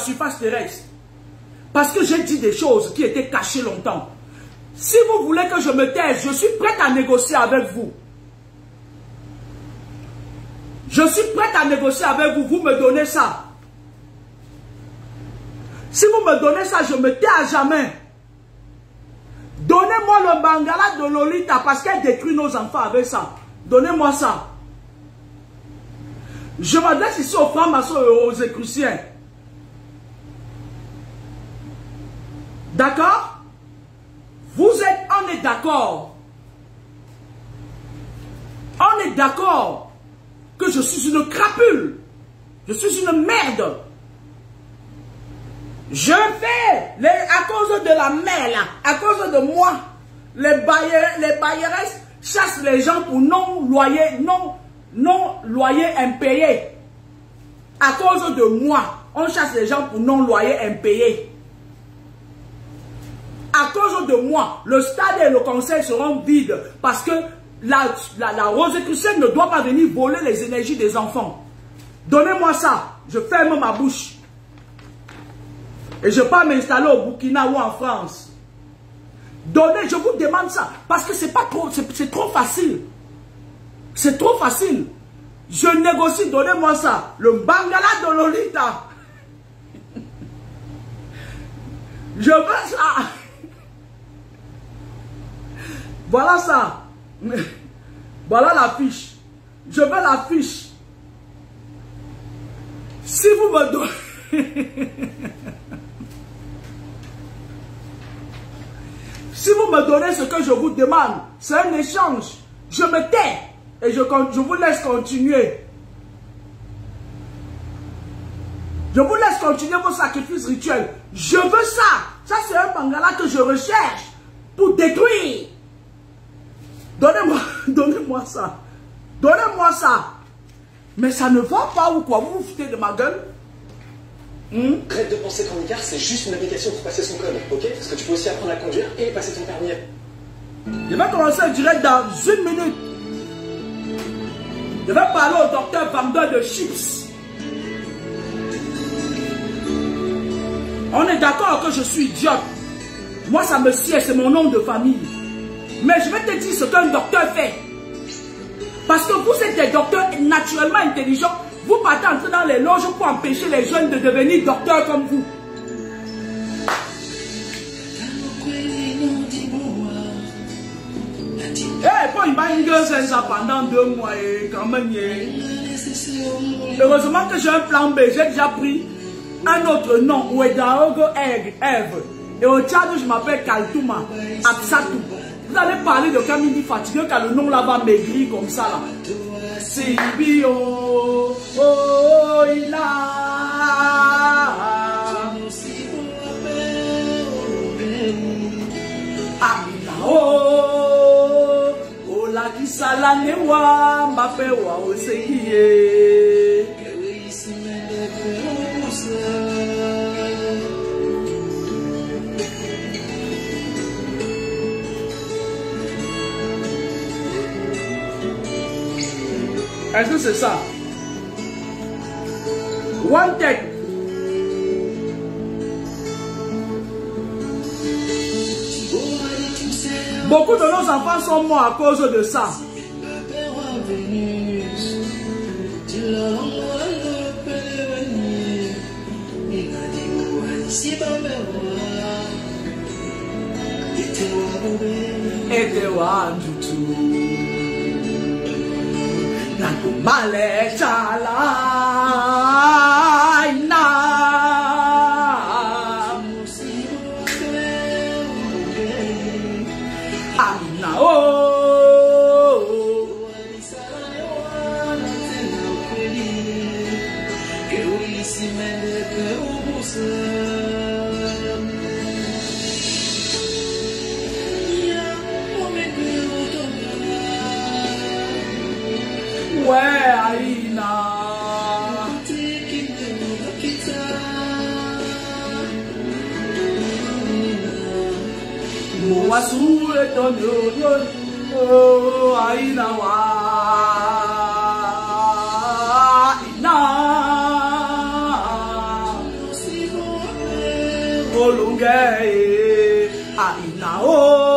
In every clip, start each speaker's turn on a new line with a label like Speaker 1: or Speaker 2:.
Speaker 1: surface terrestre. Parce que j'ai dit des choses qui étaient cachées longtemps. Si vous voulez que je me taise, je suis prête à négocier avec vous. Je suis prête à négocier avec vous. Vous me donnez ça. Si vous me donnez ça, je me tais à jamais. Donnez-moi le Bangala de Lolita parce qu'elle détruit nos enfants avec ça. Donnez-moi ça. Je m'adresse ici aux francs-maçons et aux écruciens. D'accord? On est d'accord. On est d'accord que je suis une crapule. Je suis une merde. Je fais, à cause de la mer là, à cause de moi, les bailleresses chassent les gens pour non loyer impayé. À cause de moi, on chasse les gens pour non loyer impayé. À cause de moi, le stade et le conseil seront vides parce que la Rosicrucienne ne doit pas venir voler les énergies des enfants. Donnez-moi ça, je ferme ma bouche. Et je ne vais pas m'installer au Burkina ou en France. Donnez, je vous demande ça. Parce que c'est pas trop, c'est trop facile. C'est trop facile. Je négocie, donnez-moi ça. Le Bangala de Lolita. Je veux ça. Voilà ça. Voilà la fiche. Je veux la fiche. Si vous me donnez... Si vous me donnez ce que je vous demande, c'est un échange. Je me tais et je vous laisse continuer. Je vous laisse continuer vos sacrifices rituels. Je veux ça. Ça, c'est un Bangala que je recherche pour détruire. Donnez-moi ça. Donnez-moi ça. Mais ça ne va pas ou quoi? Vous vous foutez de ma gueule?
Speaker 2: Arrête de penser qu'en Handicart, c'est juste une application pour passer son code, ok? Parce que tu peux aussi apprendre à conduire et passer ton permis.
Speaker 1: Je vais commencer un direct dans 1 minute. Je vais parler au docteur vendeur de chips. On est d'accord que je suis idiote. Moi, ça me sied, c'est mon nom de famille. Mais je vais te dire ce qu'un docteur fait. Parce que vous êtes des docteurs naturellement intelligents. Vous partez entrer dans les loges pour empêcher les jeunes de devenir docteurs comme vous. Eh, pour il m'a une gueule, c'est ça pendant 2 mois et quand même. Heureusement que j'ai un plan B, j'ai déjà pris un autre nom, Ouedaogo Eve. Et au Tchad, je m'appelle Kaltouma, Absatou. Vous allez parler de Kamini fatigué, car le nom là va maigrir comme ça là. Sibio, oh, il a. Amina, oh, oh, la kisala newa, mbape wa osekiye. Est-ce que c'est ça? One tech. Beaucoup de nos enfants sont morts à cause de ça. Male chala ina amina oh ouais, Aïna. Moassou et ton oh, Aïna wa. Aïna. Olunge Ainao.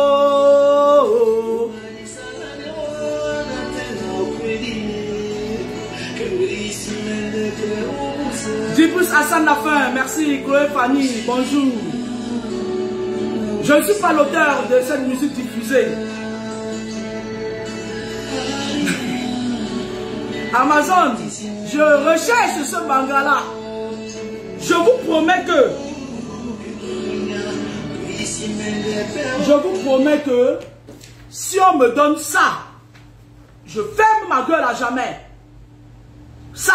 Speaker 1: Dibus Hassan Lafin, merci. Chloé Fanny, bonjour. Je ne suis pas l'auteur de cette musique diffusée. Amazon, je recherche ce manga-là. Je vous promets que si on me donne ça, je ferme ma gueule à jamais. Ça,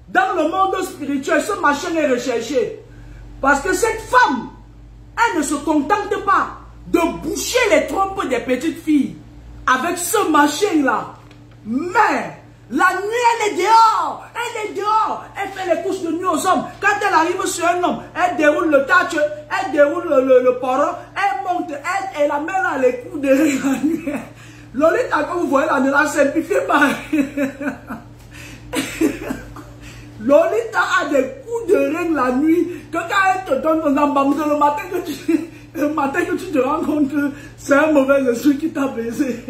Speaker 1: dans le monde spirituel, ce machin est recherché. Parce que cette femme, elle ne se contente pas de boucher les trompes des petites filles avec ce machin-là. Mais la nuit, elle est dehors. Elle est dehors. Elle fait les couches de nuit aux hommes. Quand elle arrive sur un homme, elle déroule le tatch, elle déroule le poron, elle monte, elle la met dans les coups de rire la nuit. Lolita, comme vous voyez là, ne la simplifiez pas. Lolita a des coups de règle la nuit que quand elle te donne ton embambe, le matin que tu te rends compte que c'est un mauvais esprit qui t'a baisé.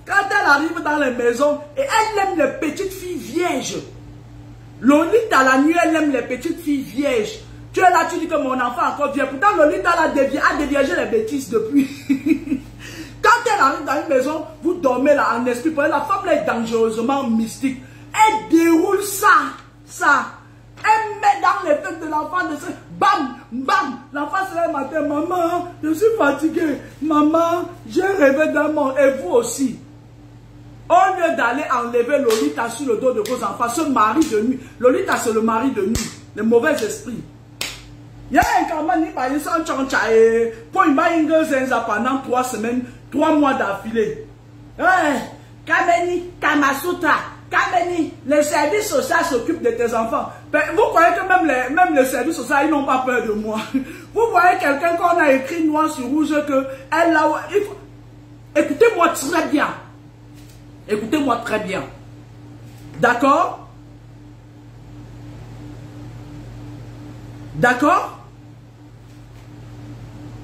Speaker 1: Quand elle arrive dans les maisons et elle aime les petites filles vierges. Lolita la nuit, elle aime les petites filles vierges. Tu es là, tu dis que mon enfant encore vient. Pourtant, Lolita a déviégé les bêtises depuis. Quand elle arrive dans une maison, vous dormez là en esprit. La femme là est dangereusement mystique. Elle déroule ça. Elle met dans les fêtes de l'enfant de ce bam, bam. L'enfant se lève le matin, maman, je suis fatigué. Maman, j'ai rêvé d'un mort. Et vous aussi. Au lieu d'aller enlever Lolita sur le dos de vos enfants, ce mari de nuit. Lolita, c'est le mari de nuit. Les mauvais esprits. Il y a un camarade qui m'a dit ça pour une pendant 3 semaines, 3 mois d'affilée. Kameni, Kamasutra, Kameni, les services sociaux s'occupent de tes enfants. Vous croyez que même les services sociaux, ils n'ont pas peur de moi. Vous voyez quelqu'un qu'on a écrit noir sur rouge que elle a... Écoutez-moi très bien. Écoutez-moi très bien. D'accord? D'accord?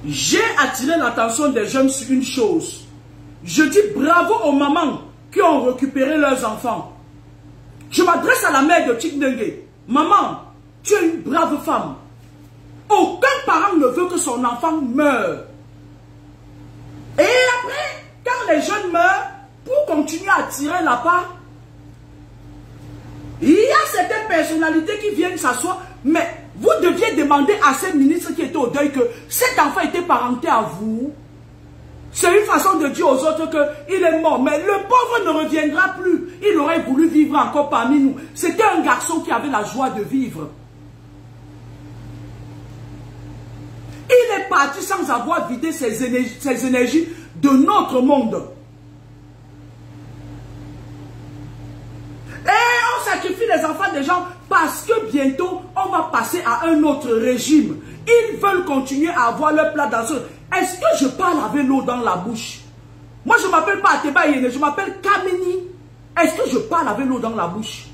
Speaker 1: J'ai attiré l'attention des jeunes sur une chose. Je dis bravo aux mamans qui ont récupéré leurs enfants. Je m'adresse à la mère de Chikdengue. Maman, tu es une brave femme. Aucun parent ne veut que son enfant meure. Et après, quand les jeunes meurent, pour continuer à tirer la part, il y a certaines personnalités qui viennent s'asseoir, mais vous deviez demander à ces ministres qui étaient au deuil que cet enfant était parenté à vous. C'est une façon de dire aux autres qu'il est mort. Mais le pauvre ne reviendra plus. Il aurait voulu vivre encore parmi nous. C'était un garçon qui avait la joie de vivre. Il est parti sans avoir vidé ses énergies de notre monde. Et on sacrifie les enfants des gens parce que bientôt, on va passer à un autre régime. Ils veulent continuer à avoir leur plat dans ce... Est-ce que je parle avec l'eau dans la bouche? Moi, je ne m'appelle pas Ateba Yene, je m'appelle Kameni. Est-ce que je parle avec l'eau dans la bouche?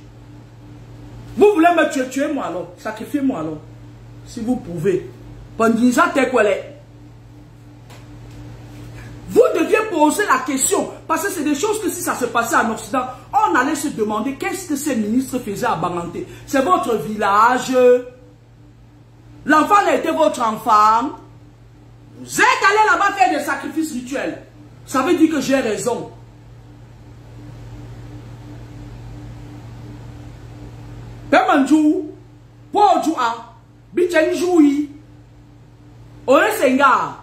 Speaker 1: Vous voulez me tuer, tuez-moi alors. Sacrifiez-moi alors. Si vous pouvez. Pandisa Tekwele. Vous deviez poser la question, parce que c'est des choses que si ça se passait en Occident, on allait se demander qu'est-ce que ces ministres faisaient à Banganté. C'est votre village. L'enfant a été votre enfant. Vous êtes allé là-bas faire des sacrifices rituels. Ça veut dire que j'ai raison. Pemanjou, Pojoua, Bichenjoui, Oresenga.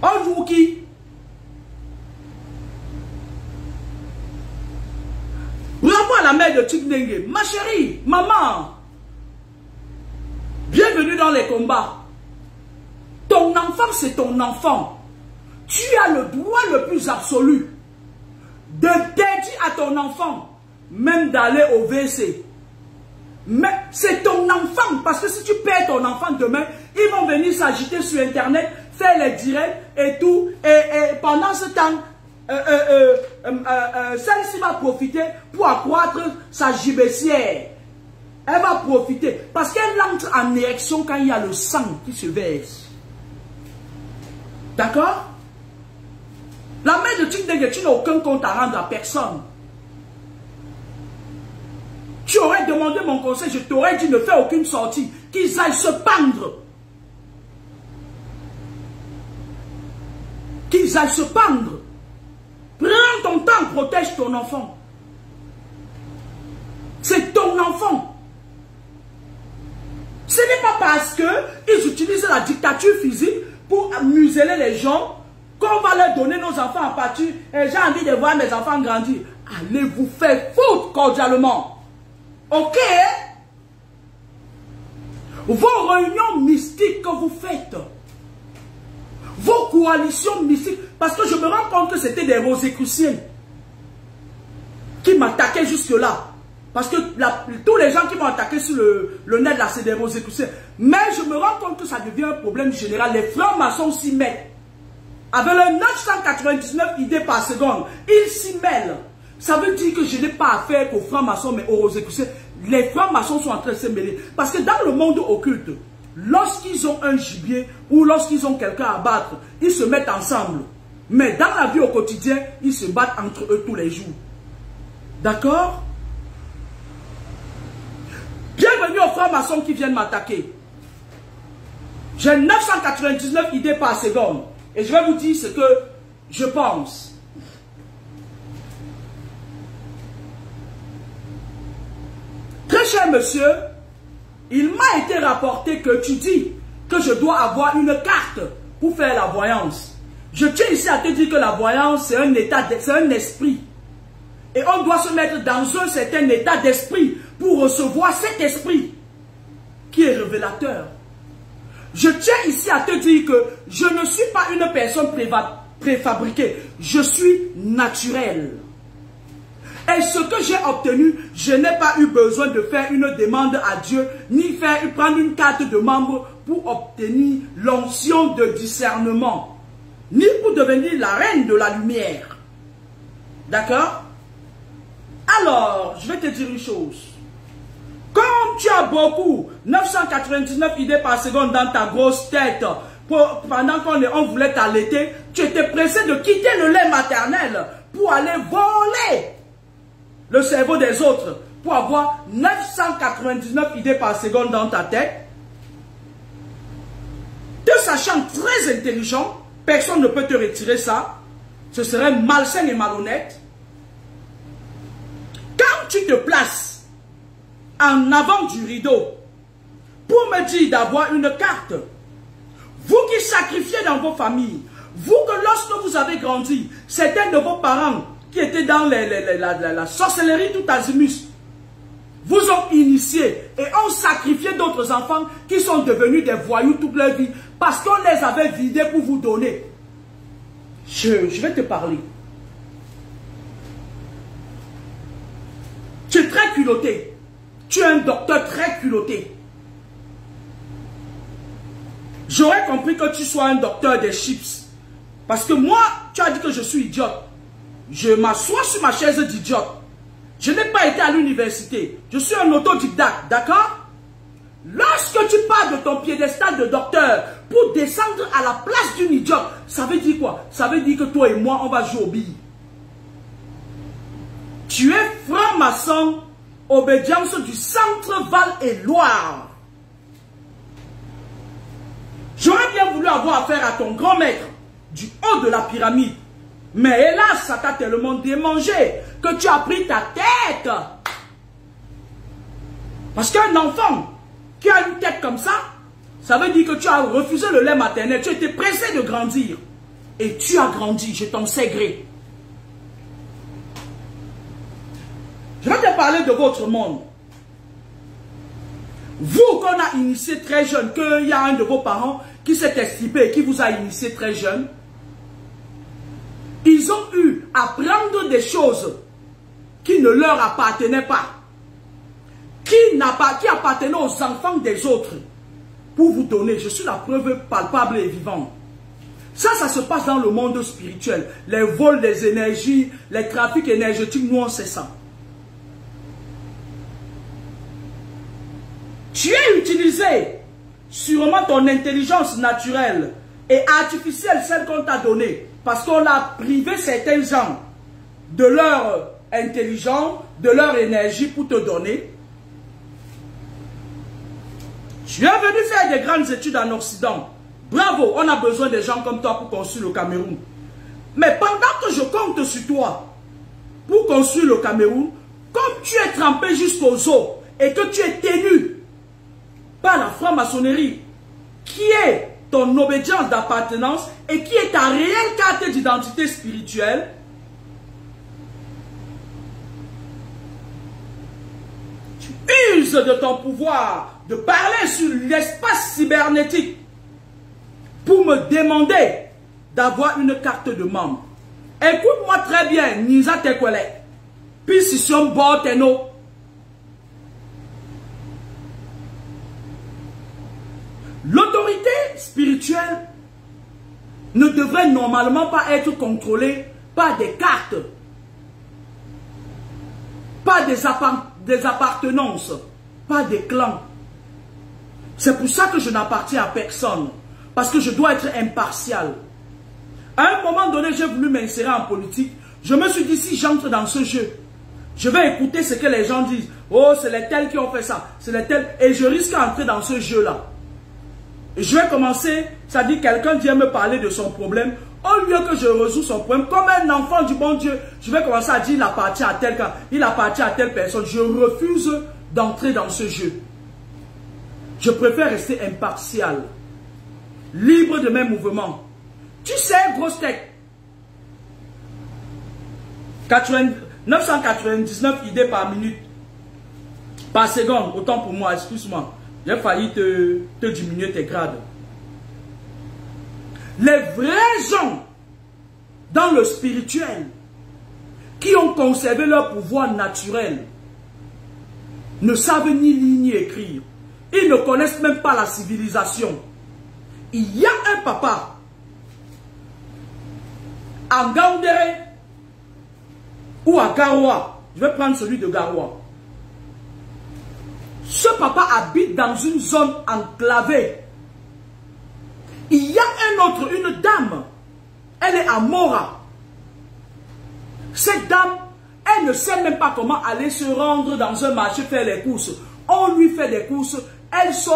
Speaker 1: Ojouki. Bravo à la mère de Chikdengue. Ma chérie, maman, bienvenue dans les combats. Ton enfant, c'est ton enfant. Tu as le droit le plus absolu de dédier à ton enfant, même d'aller au WC. Mais c'est ton enfant. Parce que si tu perds ton enfant demain, ils vont venir s'agiter sur Internet, faire les directs et tout. Et pendant ce temps, celle-ci va profiter pour accroître sa gibecière. Elle va profiter. Parce qu'elle entre en érection quand il y a le sang qui se verse. D'accord? La mère de Tindege, tu n'as aucun compte à rendre à personne. Tu aurais demandé mon conseil, je t'aurais dit ne fais aucune sortie, qu'ils aillent se pendre. Qu'ils aillent se pendre. Prends ton temps, protège ton enfant. C'est ton enfant. Ce n'est pas parce qu'ils utilisent la dictature physique pour museler les gens qu'on va leur donner nos enfants en pâture. Et j'ai envie de voir mes enfants grandir. Allez vous faire foutre cordialement. Ok? Vos réunions mystiques que vous faites, vos coalitions mystiques, parce que je me rends compte que c'était des Rosicruciens qui m'attaquaient jusque-là. Parce que tous les gens qui m'ont attaqué sur le net, là, c'est des Rosicruciens. Mais je me rends compte que ça devient un problème général. Les francs-maçons s'y mêlent. Avec le 999 idées par seconde, ils s'y mêlent. Ça veut dire que je n'ai pas affaire qu'aux francs-maçons, mais aux Rosicruciens. Les francs-maçons sont en train de se mêler. Parce que dans le monde occulte, lorsqu'ils ont un gibier ou lorsqu'ils ont quelqu'un à battre, ils se mettent ensemble. Mais dans la vie au quotidien, ils se battent entre eux tous les jours. D'accord? Bienvenue aux francs-maçons qui viennent m'attaquer. J'ai 999 idées par seconde. Et je vais vous dire ce que je pense. Très cher monsieur, il m'a été rapporté que tu dis que je dois avoir une carte pour faire la voyance. Je tiens ici à te dire que la voyance, c'est un état, c'est un esprit. Et on doit se mettre dans un certain état d'esprit pour recevoir cet esprit qui est révélateur. Je tiens ici à te dire que je ne suis pas une personne préfabriquée. Je suis naturel. Et ce que j'ai obtenu, je n'ai pas eu besoin de faire une demande à Dieu, ni prendre une carte de membre pour obtenir l'onction de discernement, ni pour devenir la reine de la lumière. D'accord? Alors, je vais te dire une chose. Comme tu as beaucoup, 999 idées par seconde dans ta grosse tête, pendant qu'on voulait t'allaiter, tu étais pressé de quitter le lait maternel pour aller voler le cerveau des autres, pour avoir 999 idées par seconde dans ta tête. Te sachant très intelligent, personne ne peut te retirer ça. Ce serait malsain et malhonnête. Quand tu te places en avant du rideau pour me dire d'avoir une carte, vous qui sacrifiez dans vos familles, vous que lorsque vous avez grandi, certains de vos parents qui étaient dans la sorcellerie tout azimut, vous ont initié et ont sacrifié d'autres enfants qui sont devenus des voyous toute leur vie parce qu'on les avait vidés pour vous donner. Je vais te parler. Tu es très culotté. Tu es un docteur très culotté. J'aurais compris que tu sois un docteur des chips. Parce que moi, tu as dit que je suis idiote. Je m'assois sur ma chaise d'idiote. Je n'ai pas été à l'université. Je suis un autodidacte, d'accord? Lorsque tu pars de ton piédestal de docteur pour descendre à la place d'une idiote, ça veut dire quoi? Ça veut dire que toi et moi, on va jouer aux billes. Tu es franc-maçon, obédience du centre Val et Loire. J'aurais bien voulu avoir affaire à ton grand maître du haut de la pyramide. Mais hélas, ça t'a tellement démangé que tu as pris ta tête. Parce qu'un enfant qui a une tête comme ça, ça veut dire que tu as refusé le lait maternel. Tu étais pressé de grandir. Et tu as grandi, je t'en sais gré. Je vais te parler de votre monde. Vous qu'on a initié très jeune, qu'il y a un de vos parents qui s'est estimé et qui vous a initié très jeune, ils ont eu à prendre des choses qui ne leur appartenaient pas. qui appartenait aux enfants des autres, pour vous donner. Je suis la preuve palpable et vivante. Ça se passe dans le monde spirituel. Les vols des énergies, les trafics énergétiques, nous on sait ça. Tu as utilisé sûrement ton intelligence naturelle et artificielle, celle qu'on t'a donnée, parce qu'on a privé certains gens de leur intelligence, de leur énergie pour te donner. Tu es venu faire des grandes études en Occident. Bravo, on a besoin de gens comme toi pour construire le Cameroun. Mais pendant que je compte sur toi pour construire le Cameroun, comme tu es trempé jusqu'aux os et que tu es tenu par la franc-maçonnerie, qui est ton obédience d'appartenance et qui est ta réelle carte d'identité spirituelle, tu uses de ton pouvoir de parler sur l'espace cybernétique pour me demander d'avoir une carte de membre. Écoute-moi très bien, Nisa Tekwele, puis si son Borteno. L'autorité spirituelle ne devrait normalement pas être contrôlée par des cartes, pas des appartenances, pas des clans. C'est pour ça que je n'appartiens à personne, parce que je dois être impartial. À un moment donné, j'ai voulu m'insérer en politique. Je me suis dit, si j'entre dans ce jeu, je vais écouter ce que les gens disent. Oh, c'est les tels qui ont fait ça, c'est les tels. Et je risque d'entrer dans ce jeu-là. Je vais commencer, c'est-à-dire quelqu'un vient me parler de son problème. Au lieu que je résous son problème, comme un enfant du bon Dieu, je vais commencer à dire, il appartient à tel cas, il appartient à telle personne. Je refuse d'entrer dans ce jeu. Je préfère rester impartial, libre de mes mouvements. Tu sais, grosse tête, 999 idées par minute, par seconde, autant pour moi, excuse-moi. J'ai failli te diminuer tes grades. Les vrais gens dans le spirituel qui ont conservé leur pouvoir naturel ne savent ni lire ni écrire. Ils ne connaissent même pas la civilisation. Il y a un papa à Gaoundéré ou à Garoua. Je vais prendre celui de Garoua. Ce papa habite dans une zone enclavée. Il y a une dame. Elle est à Mora. Cette dame, elle ne sait même pas comment aller se rendre dans un marché faire les courses. On lui fait des courses, elle sort.